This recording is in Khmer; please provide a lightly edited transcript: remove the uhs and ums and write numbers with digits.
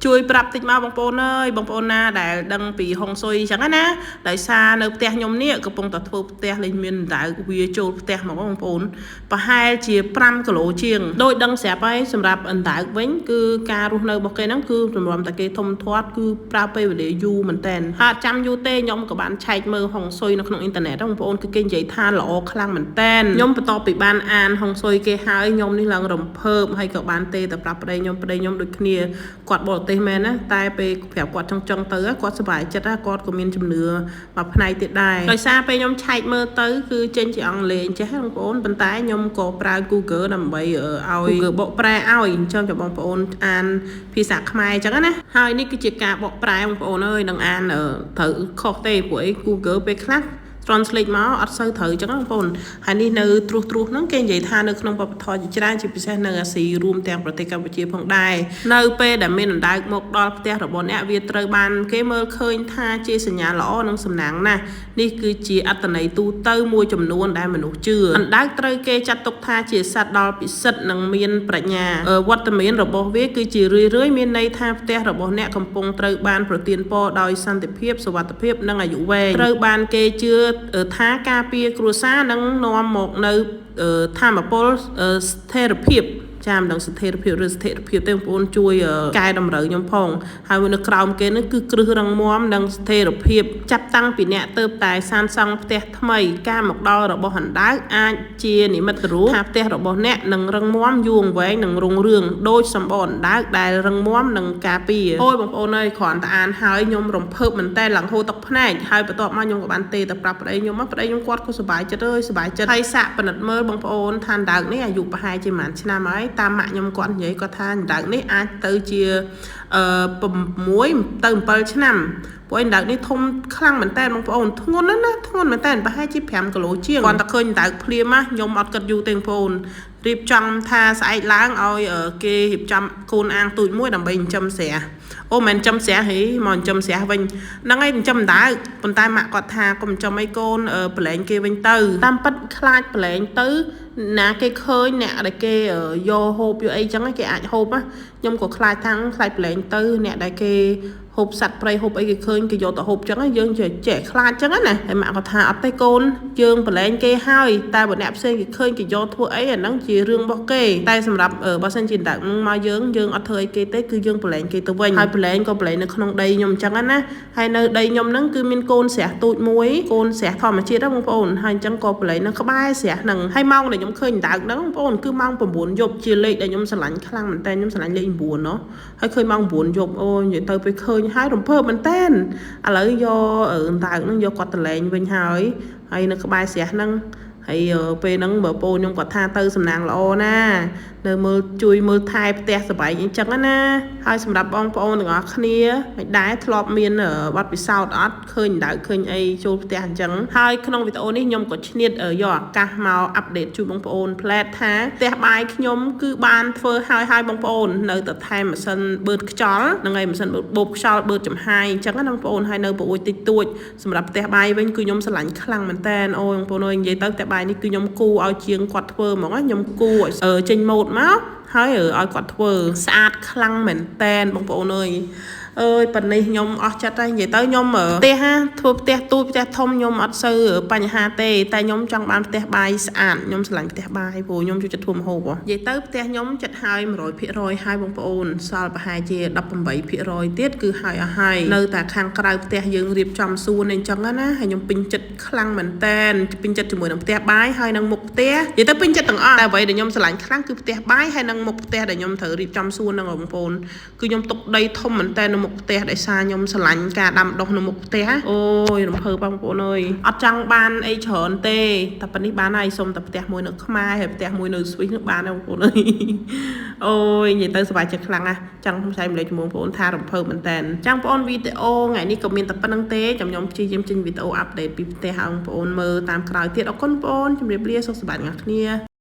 ជួយប្រាប់តិចមកបងប្អូនអើយបងប្អូនណាដែលដឹងពីហុងស៊ុយអញ្ចឹងណាដោយសារនៅផ្ទះខ្ញុំនេះកំពុងតែធ្វើផ្ទះលេងមានដៅវាចូលផ្ទះមកបងប្អូនប្រហែលជា5គីឡូជាងដោយដឹងស្រាប់ហើយសម្រាប់អណ្ដើកវិញគឺការរស់នៅរបស់គេហ្នឹងគឺរំលំតែគេធំធាត់គឺប្រើពេលវេលាយូរមែនតើហើយចាំយូរទេខ្ញុំក៏បានឆែកមើលហុងស៊ុយនៅក្នុងអ៊ីនធឺណិតបងប្អូនគឺគេនិយាយថាល្អខ្លាំងមែនតើខ្ញុំបន្ទាប់ពីបានអានហុងស៊ុយគេហើយខ្ញុំនេះឡើងរំភើបហើយក៏បានទេតែប្រាប់ប្តីខ្ញុំដូចគ្នាគាត់បរទេសមែនណាតែពេលប្រាប់គាត់ចង់ទៅគាត់សប្បាយចិត្តគាត់ក៏មានជំនឿមួយផ្នែកទៀតដែរដោយសារពេលខ្ញុំឆែកមើលទៅគឺចេញជាអង់គ្លេសចេះបងប្អូនប៉ុន្តែខ្ញុំក៏ប្រើ Google ដើម្បីឲ្យ Google បកប្រែឲ្យអញ្ចឹងchoបងប្អូនអានភាសាខ្មែរអញ្ចឹងណាហើយនេះគឺជាការបកប្រែបងប្អូនអើយនឹងអានត្រូវខុសទេព្រោះអី Google ពេលខ្លះtranslate មកអត់សូវត្រូវអញ្ចឹងបងប្អូនហើយនេះនៅត្រួសហ្នឹងគេនិយាយថានៅក្នុងវប្បធម៌ជាច្រើនជាពិសេសនៅអាស៊ីរួមទាំងប្រទេសកម្ពុជាផងដែរនៅពេលដែលមានអណ្ដើកមកដល់ផ្ទះរបស់អ្នកវាត្រូវបានគេមើលឃើញថាជាសញ្ញាល្អនិងសំណាងណាស់នេះគឺជាអត្តន័យទូទៅមួយចំនួនដែលមនុស្សជឿអណ្ដើកត្រូវគេចាត់ទុកថាជាសត្វដ៏ពិសិដ្ឋនិងមានប្រាជ្ញាវត្តមានរបស់វាគឺជារឿយៗមានន័យថាផ្ទះរបស់អ្នកកំពុងត្រូវបានប្រទានពរដោយសន្តិភាពសុវត្ថិភាពនិងអាយុវែងត្រូវបានគេជឿថាការពារគ្រួសារនឹងនាំមកនៅធម៌ពលស្ថិរភាពចាំដល់ស្ថិរភាពឬស្ថិរភាពទេបងប្អូនជួយកែតម្រូវខ្ញុំផងហើយនៅក្រោមគេនេះគឺគ្រឹះរឹងមាំនិងស្ថិរភាពចាប់តាំងពីអ្នកទៅតែសាងសង់ផ្ទះថ្មីការមកដល់របស់អណ្ដើកអាចជានិមិត្តរូបថាផ្ទះរបស់អ្នកនឹងរឹងមាំយូរអង្វែងនិងរុងរឿងដោយសម្បូរអណ្ដើកដែលរឹងមាំនិងការពារអូយបងប្អូនអើយគ្រាន់តែអានហើយខ្ញុំរំភើបមែនតើឡើងហូរទឹកភ្នែកហើយបន្ទាប់មកខ្ញុំក៏បានទេទៅប្រាប់ប្តីខ្ញុំគាត់ក៏សប្បាយចិត្តហើយសាកពិនិត្យមើលបងប្អូនថាអណ្ដើកនេះអាយុប្រហែលជាប្រហែលឆ្នាំហើយតាមម៉ាក់ខ្ញុំគាត់និយាយគាត់ថាអណ្ដើកនេះអាចទៅជា6ទៅ7ឆ្នាំព្រោះអណ្ដើកនេះធំខ្លាំងមែនតើបងប្អូនធ្ងន់ណាស់ធ្ងន់មែនតើប្រហែលជា5គីឡូជាងគាត់តែឃើញអណ្ដើកភ្លាមខ្ញុំអត់គិតយូរទេបងប្អូនរៀបចំថាស្អែកឡើងឲ្យគេរៀបចំកូនអាងទូចមួយដើម្បីចិញ្ចឹមស្រះអូមិនចិញ្ចឹមស្រះហីមកចិញ្ចឹមស្រះវិញហ្នឹងហើយចិញ្ចឹមអណ្ដើកប៉ុន្តែម៉ាក់គាត់ថាកុំចិញ្ចឹមអីកូនប្រឡែងគេវិញទៅតាមពិតខ្លាចប្រឡែងទៅណាគេឃើញអ្នកដែលគេយកហូបយកអីចឹងគេអាចហូបខ្ញុំក៏ខ្លាចថាខ្លាចប្រឡែងទៅអ្នកដែលគេហូបសត្វព្រៃហូបអីគេឃើញគេយកទៅហូបចឹងយើងចេះខ្លាចចឹងណាហើយម៉ាក់គាត់ថាអត់ទេកូនយើងប្រឡែងគេហើយតែបើអ្នកផ្សេងគេឃើញគេយកធ្វើអីអាហ្នឹងជារឿងរបស់គេតែសម្រាប់បើសិនជាដាក់មកយើងអត់ធ្វើអីគេទេគឺយើងប្រឡែងគេទៅវិញហើយប្រឡែងក៏ប្រឡែងនៅក្នុងដីខ្ញុំចឹងណាហើយនៅដីខ្ញុំហ្នឹងគឺមានកូនស្រះទូចមួយកូនស្រះធម្មជាតិបងប្អូនហើយអញ្ចឹងក៏ប្រឡែងនៅក្បែរស្រះហ្នឹងហើយម៉ោងដែលខ្ញុំឃើញដើកហ្នឹងបងប្អូនគឺម៉ោង9យប់ជាលេខដែលខ្ញុំស្រឡាញ់ខ្លាំងមែនតើខ្ញុំស្រឡាញ់លេខ9ណោះហើយឃើញម៉ោង9យប់អូនិយាយទៅពេលឃើញហើយរំភើបមែនតើឥឡូវយកដើកហ្នឹងយកគាត់តលែងវិញហើយនៅក្បែរស្រះហ្នឹងហើយពេលហ្នឹងបើពូខ្ញុំគាត់ថាទៅសំណាងល្អណានៅជួយមើលថែផ្ទះសបាយអញ្ចឹងណាហើយសម្រាប់បងប្អូនទាំងអស់គ្នាមិនដែរធ្លាប់មានបទពិសោធន៍អត់ឃើញដើកឃើញអីចូលផ្ទះអញ្ចឹងហើយក្នុងវីដេអូនេះខ្ញុំក៏ឈ្នាតយកឱកាសមកអាប់ដេតជូនបងប្អូនផ្លែតថាផ្ទះបាយខ្ញុំគឺបានធ្វើហើយបងប្អូននៅតែថែមម៉ាស៊ីនបឺតខ្យល់ហ្នឹងហើយម៉ាស៊ីនបូបខ្យល់បឺតចំហាយអញ្ចឹងណាបងប្អូនហើយនៅប្រួយតិចតួចសម្រាប់ផ្ទះបាយវិញគឺខ្ញុំស្រឡាញ់ខ្លាំងមែនតើអូបងប្អូននិយាយទៅផ្ទះបាយនេះគឺខ្ញុំគូឲ្យជាងគាត់ធ្វើហ្មងខ្ញុំគូឲ្យចេញម៉ូដមកហើយឲ្យគាត់ធ្វើស្អាតខ្លាំងមែនតែនបងប្អូនអើយប៉ុណ្នេះខ្ញុំអស់ចិត្តហើយនិយាយទៅខ្ញុំផ្ទះធ្វើផ្ទះទូចផ្ទះធំខ្ញុំអត់សូវបញ្ហាទេតែខ្ញុំចង់បានផ្ទះបាយស្អាតខ្ញុំស្រឡាញ់ផ្ទះបាយព្រោះខ្ញុំចូលចិត្តធ្វើម្ហូបនិយាយទៅផ្ទះខ្ញុំចិត្តហើយ 100% ហើយបងប្អូនសល់ប្រហែលជា 18% ទៀតគឺហើយអស់ហើយនៅតែខាងក្រៅផ្ទះយើងរៀបចំសួនអីចឹងណាហើយខ្ញុំពេញចិត្តខ្លាំងមែនតែនពេញចិត្តជាមួយនឹងផ្ទះបាយហើយនឹងមុខផ្ទះនិយាយទៅពេញចិត្តទាំងអស់តែអ្វីដែលខ្ញុំស្រឡាញ់ខ្លាំងគឺផ្ទះបាយហើយនឹងមុខផ្ទះដែលខ្ញុំត្រូវរៀបចំសួនហ្នឹងបងប្អូនគឺខ្ញុំទុកដីធំមែនតែនមុខផ្ទះដោយសារខ្ញុំស្រឡាញ់ការដាំដុះនៅមុខផ្ទះអូយរំភើបបងប្អូនអើយអត់ចង់បានអីច្រើនទេតែប៉ុណ្នេះបានហើយសុំតែផ្ទះមួយនៅខ្មែរហើយផ្ទះមួយនៅស្វីសនោះបានហើយបងប្អូនអើយអូយនិយាយទៅសប្បាយចិត្តខ្លាំងណាស់ចង់ផ្សាយម្លេចជាមួយបងប្អូនថារំភើបមែនតើចាំបងប្អូនវីដេអូថ្ងៃនេះក៏មានតែប៉ុណ្្នឹងទេខ្ញុំព្យាយាមចេញវីដេអូអាប់ដេតពីផ្ទះឲ្យបងប្អូនមើលតាមក្រោយទៀតអរគុណបងប្អូនជម្រាបលាសុខសប្បាយអ្នកគ្នា